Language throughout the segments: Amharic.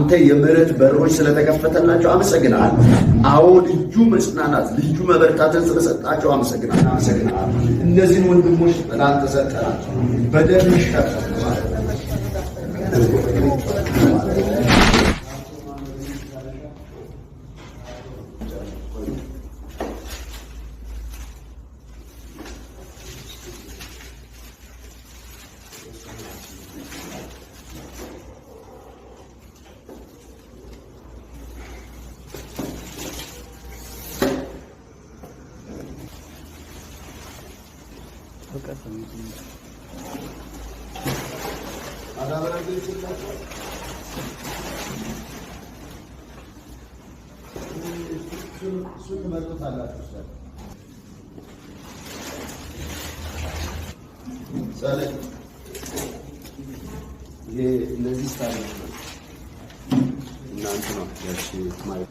አንተ የምህረት በሮች ስለተከፈተላቸው አመሰግናለሁ። አዎ ልዩ መጽናናት ልዩ መበርታትን ስለሰጣቸው አመሰግናለሁ። እነዚህን ወንድሞች ለአንተ ሰጠናቸው በደም ይሸፈኑ ማለት ነው። እነዚህ ስታይል እናንተ ነው ያቺ ማለት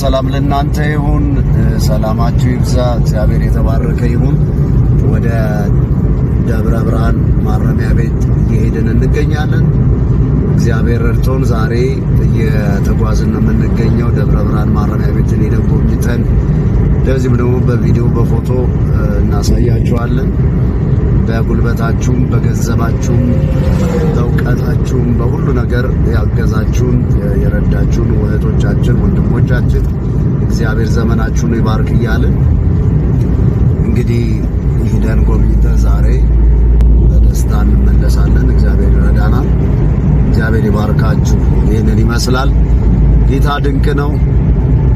ሰላም ለእናንተ ይሁን። ሰላማችሁ ይብዛ። እግዚአብሔር የተባረከ ይሁን። ወደ ደብረ ብርሃን ማረሚያ ቤት እየሄድን እንገኛለን። እግዚአብሔር ረድቶን ዛሬ እየተጓዝን ነው የምንገኘው። ደብረ ብርሃን ማረሚያ ቤትን ሄደን ጎብኝተን እንደዚህም ደግሞ በቪዲዮ በፎቶ እናሳያችኋለን። በጉልበታችሁም በገንዘባችሁም በእውቀታችሁም በሁሉ ነገር ያገዛችሁን የረዳችሁን እህቶቻችን ወንድሞቻችን እግዚአብሔር ዘመናችሁን ይባርክ እያልን እንግዲህ ሄደን ጎብኝተን ዛሬ በደስታ እንመለሳለን። እግዚአብሔር ይረዳናል። እግዚአብሔር ይባርካችሁ። ይህንን ይመስላል። ጌታ ድንቅ ነው።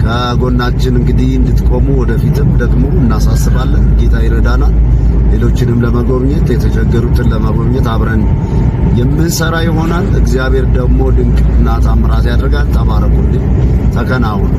ከጎናችን እንግዲህ እንድትቆሙ ወደፊትም ደግሞ እናሳስባለን። ጌታ ይረዳናል። ሌሎችንም ለመጎብኘት የተቸገሩትን ለመጎብኘት አብረን የምንሰራ ይሆናል። እግዚአብሔር ደግሞ ድንቅ እና ታምራት ያደርጋል። ተባረኩልኝ። ተከናወኑ።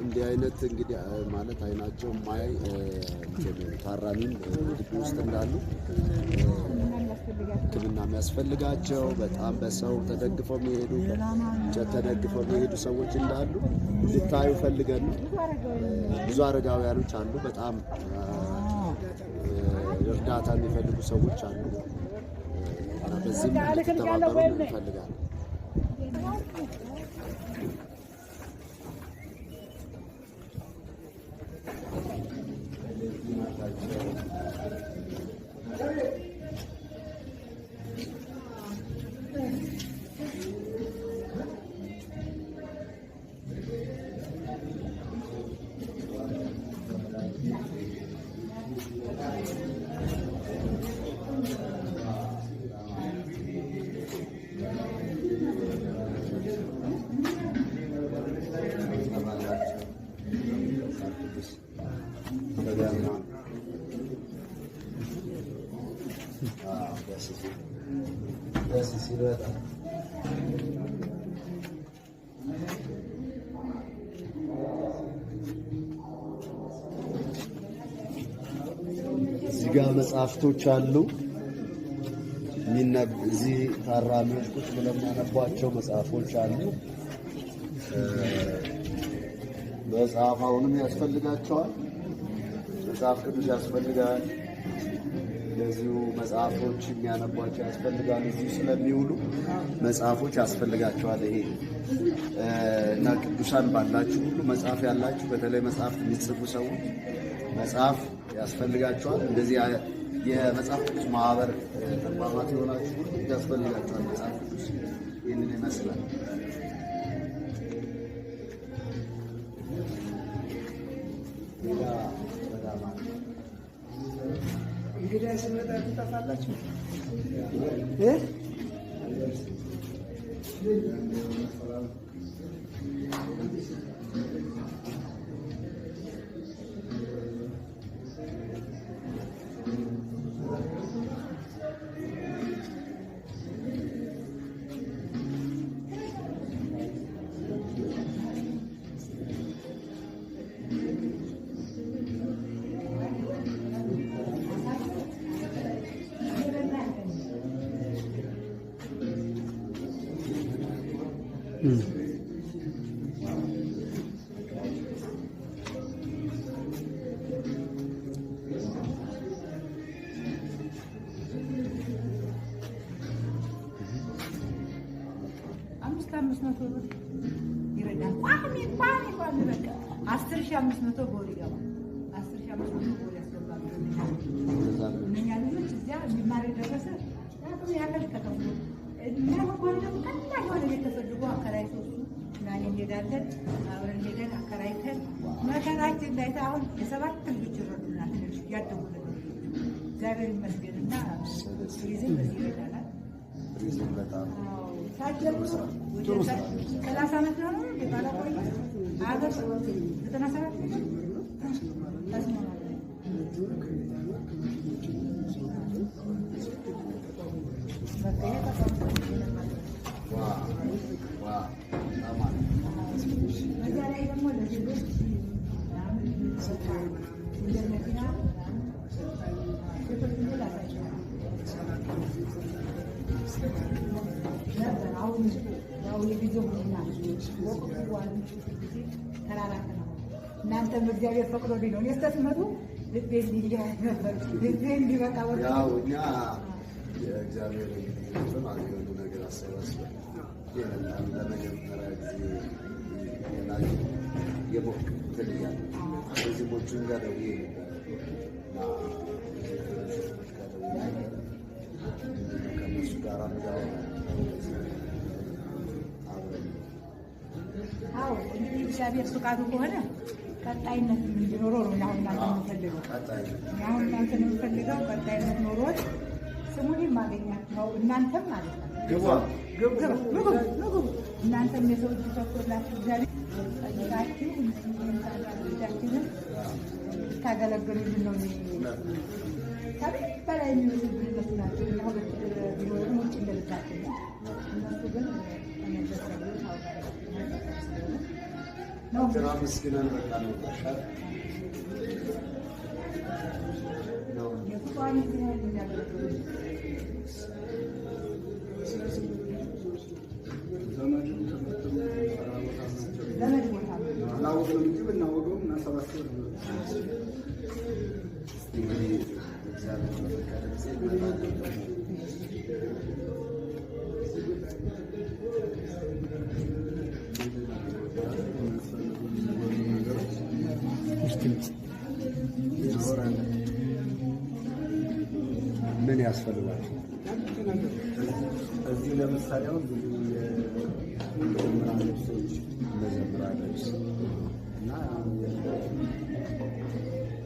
እንዲህ አይነት እንግዲህ ማለት አይናቸው ማይ ታራሚም ግቢ ውስጥ እንዳሉ ሕክምና የሚያስፈልጋቸው በጣም በሰው ተደግፈው የሚሄዱ እንጨት ተደግፈው የሚሄዱ ሰዎች እንዳሉ ልታዩ ፈልገን ብዙ አረጋውያኖች አሉ። በጣም እርዳታ የሚፈልጉ ሰዎች አሉ እና በዚህም ተባበሩ እንፈልጋለን። እዚህ ጋር መጽሐፍቶች አሉ። እዚህ ታራሚዎች ቁጭ ብለው የሚያነቧቸው መጽሐፎች አሉ። መጽሐፍ አሁንም ያስፈልጋቸዋል። መጽሐፍ ቅዱስ ያስፈልጋል። እንደዚሁ መጽሐፎች የሚያነቧቸው ያስፈልጋል። እዚሁ ስለሚውሉ መጽሐፎች ያስፈልጋቸዋል። ይሄ እና ቅዱሳን ባላችሁ ሁሉ መጽሐፍ ያላችሁ በተለይ መጽሐፍ የሚጽፉ ሰዎች መጽሐፍ ያስፈልጋቸዋል። እንደዚህ የመጽሐፍ ቅዱስ ማህበር ተቋማት የሆናችሁ ሁሉ ያስፈልጋቸዋል። መጽሐፍ ቅዱስ ይህንን ይመስላል። እንግዲህ ስመጣ ትጠፋላችሁ። 500 ብር ይረዳል። ቋሚ በቃ 10,500 ብር ይገባል። 10,500 ብር ያስገባል። እነኛ ልጆች እዚያ የሚማር ደረሰ ያከል ከተሙ እና ወቆንም ከላ የሆነ ቤት ተፈልጎ አከራይቶ እና እንሄዳለን አብረን ሄደን አከራይተን መከራችን ላይ አሁን የሰባት ልጆች ይረዱናል። ያደጉ ልጆች እግዚአብሔር ይመስገንና ይዘን በዚህ ይረዳናል። በጣም ሳጀብ 30 ዓመት ነው የባላ ቆይ አገር 97 እናንተም እግዚአብሔር ፈቅዶ ቢሆን የስተስመጡ ልቤ እንዲበቃ ያው እኛ የእግዚአብሔር አንዱ ነገር አሰባስበን ለመጀመሪያ ጊዜ የሞቅ ትልያለ ህዝቦቹን ጋር ደውዬ ከእነሱ ጋር አዎ እንግዲህ እግዚአብሔር ፈቃዱ ከሆነ ቀጣይነት እንዲኖረው ነው። አሁን እናንተ የምፈልገው አሁን እናንተ የምፈልገው ቀጣይነት ኖሮት ስሙን ማገኛቸው እናንተም ማለት ነው። ግቡ እናንተም የሰው እጅ ተኮላችሁ እግዚአብሔር ጠይቃችሁ ልጃችንን ታገለግሉልን ነው። ከቤት በላይ የሚወስዱን እነሱ ናቸው። ሁለት ቢኖርም ውጭ እንደልታችን እነሱ ግን ተመለሰሉ ስራ መስግነን በቃ ነው ታሻል ነው የፍቃድ ምክንያት እንዳደረገው ዘመድ ቦታ አላወቅንም እንጂ ብናወቀውም እናሰባስበው ነው። ምን ያስፈልጋል? እዚህ ለምሳሌ አሁን ብዙ የመዘምራን ልብሶች እና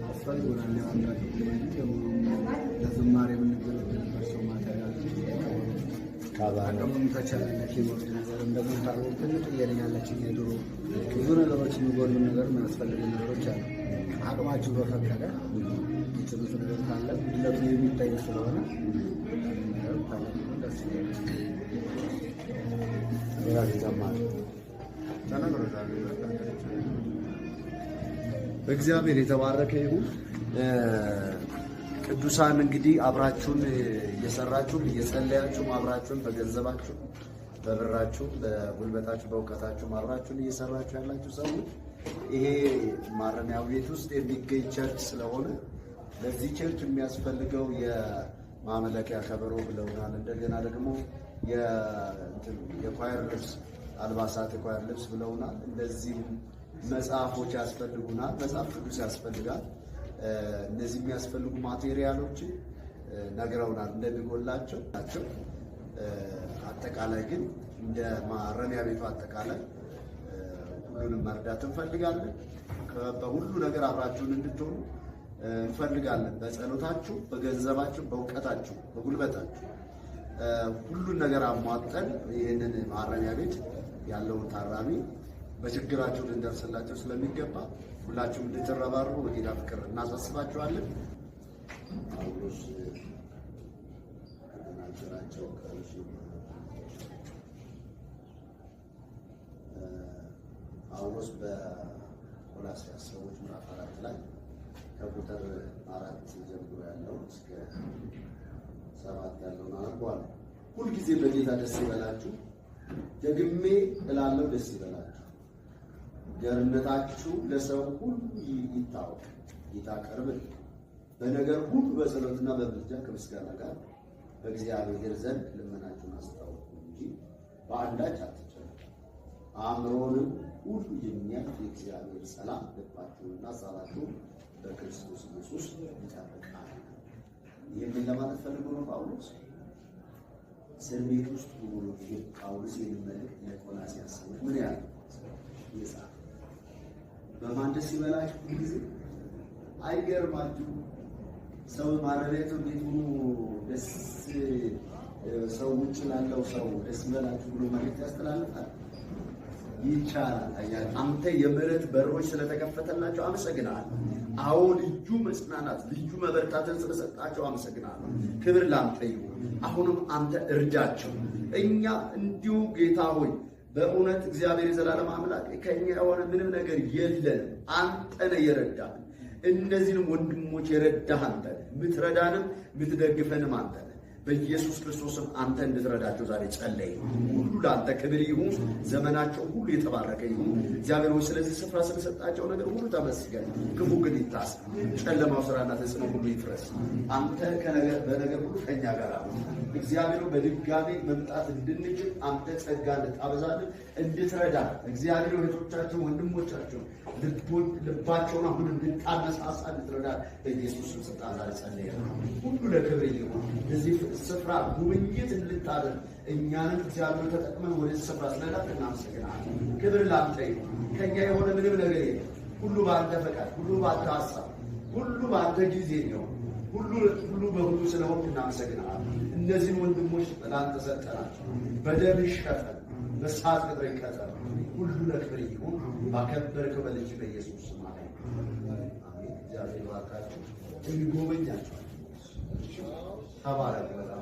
አስፈልጎናል። ለዝማሬ የምንገለገልባቸው ማቴሪያሎች አቅሙም ከቻለ ኪቦርድ ነገር እንደምታውቀው ትንሽ እየለኛለችን የድሮ ብዙ ነገሮች የሚጎሉ ነገር የሚያስፈልጉ ነገሮች አሉ። አቅማችሁ በፈቀደ የችሉት ነገር ካለ ጉድለቱ የሚታይ ስለሆነ ደስ ይላል። እግዚአብሔር የተባረከ ይሁን። ቅዱሳን እንግዲህ አብራችሁን እየሰራችሁ እየጸለያችሁ አብራችሁን በገንዘባችሁ በብራችሁ በጉልበታችሁ በእውቀታችሁ አብራችሁን እየሰራችሁ ያላችሁ ሰዎች ይሄ ማረሚያ ቤት ውስጥ የሚገኝ ቸርች ስለሆነ ለዚህ ቸርች የሚያስፈልገው የማምለኪያ ከበሮ ብለውናል። እንደገና ደግሞ የኳየር ልብስ አልባሳት የኳየር ልብስ ብለውናል። እንደዚህም መጽሐፎች ያስፈልጉናል። መጽሐፍ ቅዱስ ያስፈልጋል። እነዚህ የሚያስፈልጉ ማቴሪያሎች ነግረውናል እንደሚጎላቸው ናቸው። አጠቃላይ ግን እንደ ማረሚያ ቤቱ አጠቃላይ ሁሉንም መርዳት እንፈልጋለን። በሁሉ ነገር አብራችሁን እንድትሆኑ እንፈልጋለን። በጸሎታችሁ፣ በገንዘባችሁ፣ በእውቀታችሁ፣ በጉልበታችሁ ሁሉን ነገር አሟጠን ይህንን ማረሚያ ቤት ያለውን ታራሚ በችግራቸው ልንደርስላቸው ስለሚገባ ሁላችሁም እንድትረባረቡ በጌታ ፍቅር እናሳስባችኋለን። ጳውሎስ በቆላስይስ ሰዎች ምዕራፍ 4 ላይ ከቁጥር 4 ጀምሮ ያለው እስከ 7 ያለውን አነበዋል። ሁልጊዜ በጌታ ደስ ይበላችሁ፣ ደግሜ እላለሁ ደስ ይበላችሁ። ገርነታችሁ ለሰው ሁሉ ይታወቅ፣ ጌታ ቅርብ ነው። በነገር ሁሉ በጸሎትና በምልጃ ከምስጋና ጋር በእግዚአብሔር ዘንድ ልመናችሁን አስታውቁ እንጂ በአንዳች አትጨነቁ። አእምሮንም ሁሉ የሚያልፍ የእግዚአብሔር ሰላም ልባችሁንና ሐሳባችሁን በክርስቶስ ኢየሱስ ይጠብቃል። ይህንን ለማለት ፈልጎ ነው ጳውሎስ እስር ቤት ውስጥ ሆኖ ጳውሎስ ይህን መልእክት ለቆላስይስ ሰዎች ምን ያህል ይጻፍ በማን ደስ ይበላችሁ ጊዜ አይገርማችሁ? ሰው ማረቤቱ እንዴት ሆኖ ደስ ሰው ውጭ ላለው ሰው ደስ ይበላችሁ ብሎ መልእክት ያስተላልፋል? ይቻላል። አያችሁ፣ አንተ የምህረት በሮች ስለተከፈተላቸው አመሰግናለሁ። አዎ ልዩ መጽናናት ልዩ መበርታትን ስለሰጣቸው አመሰግናለሁ። ክብር ላንተ ይሁን። አሁንም አንተ እርዳቸው። እኛ እንዲሁ ጌታ ሆይ በእውነት እግዚአብሔር የዘላለም አምላክ ከኛ የሆነ ምንም ነገር የለንም። አንተ ነህ የረዳን። እነዚህንም ወንድሞች የረዳህ አንተ ነህ። የምትረዳንም የምትደግፈንም አንተ ነህ። በኢየሱስ ክርስቶስም አንተ እንድትረዳቸው ዛሬ ጸለይ። ሁሉ ለአንተ ክብር ይሁን። ዘመናቸው ሁሉ የተባረከ ይሁን። እግዚአብሔር ሆይ ስለዚህ ስፍራ ስለሰጣቸው ነገር ሁሉ ተመስገን። ክፉ ግን ይታሰብ፣ ጨለማው ስራና ተጽዕኖ ሁሉ ይፍረስ። አንተ በነገር ሁሉ ከኛ ጋር አሁን እግዚአብሔር በድጋሜ መምጣት እንድንችል አንተ ጸጋ እንድታበዛልን እንድትረዳ እግዚአብሔር እህቶቻቸው ወንድሞቻቸው ልባቸውን አሁን እንድታነሳሳ እንድትረዳ በኢየሱስ ስልጣን ዛሬ ጸለይ። ሁሉ ለክብር ይሁን። እዚህ ስፍራ ጉብኝት እንድታደርግ እኛንም እግዚአብሔር ተጠቅመን ወደ ስፍራ ስለላክ እናመሰግናለን። ክብር ላንተ ይሁን። ከኛ የሆነ ምንም ነገር የለም። ሁሉ በአንተ ፈቃድ፣ ሁሉ በአንተ ሀሳብ፣ ሁሉ በአንተ ጊዜ ነው። ሁሉ በሁሉ ስለሆንክ እናመሰግናለን። እነዚህን ወንድሞች ለአንተ ሰጠናቸው። በደም ይሸፈን፣ በእሳት ቅጥር ይቀጠር። ሁሉ ለክብር ይሁን። ባከበርከው በልጅ በኢየሱስ ስም አሜን። እግዚአብሔር ይባርካችሁ። የሚጎበኛቸው ተባረክ። በጣም